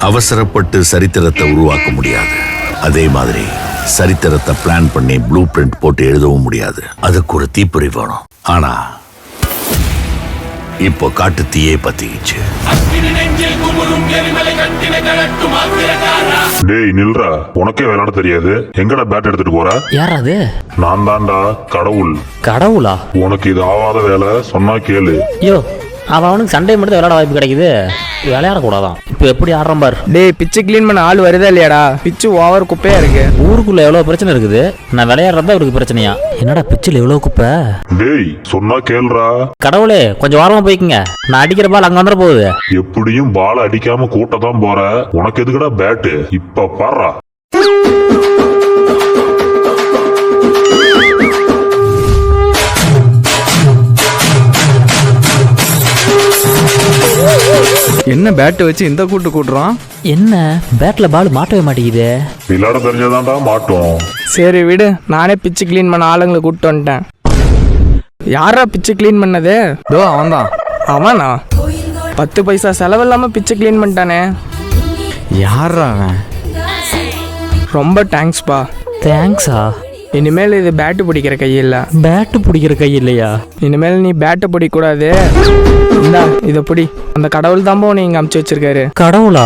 அவசரப்பட்டு சரித்திரத்தை உருவாக்க முடியாது. அதே மாதிரி சரித்திரத்தை பிளான் பண்ணி ப்ளூ பிரிண்ட் போட்டு எழுதவும் முடியாது. அதுக்கு ஒரு தீப்பொறி வேணும். ஆனா இப்போ காட்டு தீயே பத்திக்கிச்சு. டேய் நில்றா, உனக்கே விளையாட தெரியாது, எங்கடா பேட் எடுத்துட்டு போற? யார் அது? நான் தான்டா கடவுள். கடவுளா? உனக்கு இது ஆவாத வேலை, சொன்னா கேளு. ஐயோ, அவனுக்கு சண்டே மட்டும் விளையாட வாய்ப்பு கிடைக்குது, விளையாடக்கூடாதான். இப்போ எப்படி ஆடுறான் பார். டேய் பிச்சு கிளீன் பண்ண ஆள் வருதா இல்லையாடா? பிச்சு ஓவர் குப்பையா இருக்கு. ஊருக்குள்ள எவ்வளவு பிரச்சனை இருக்குது, நான் விளையாடுறதா இவருக்கு பிரச்சனையா? என்னடா பிச்சில் எவ்வளவு குப்பை? டேய் சொன்னா கேளுடா. கடவுளே கொஞ்சம் வாரமா போய்க்குங்க, நான் அடிக்கிற பால் அங்க வந்துட போகுது. எப்படியும் பால் அடிக்காம கூட்டதான் போற, உனக்கு எதுக்குடா பேட்டு? இப்ப பாடுறா. என்ன பேட்டை வச்சு இந்த கூட்டு கூட்டுறான்? என்ன பேட்ல பால் மாட்டவே மாட்டேங்குது. விளையாட தெரிஞ்சதான்டா மாட்டோம். சரி விடு, நானே பிச்சு கிளீன் பண்ண ஆளுங்களை கூப்பிட்டு வந்துட்டேன். யாரா பிச்சு கிளீன் பண்ணது? தோ அவன்தான். அவனா? 10 பைசா செலவில்லாம பிச்சு கிளீன் பண்ணிட்டானே. யாரா அவன்? ரொம்ப தேங்க்ஸ்பா. தேங்க்ஸா? இனிமேல் இது பேட்டு பிடிக்கிற கையில்ல. பேட்டு பிடிக்கிற கை இல்லையா? இனிமேல் நீ பேட்டை பிடிக்கூடாது. இந்தா இதை பிடி. அந்த கடவுள் தாம்போ நீ இங்க அமுச்சு வச்சிருக்காரு. கடவுளா?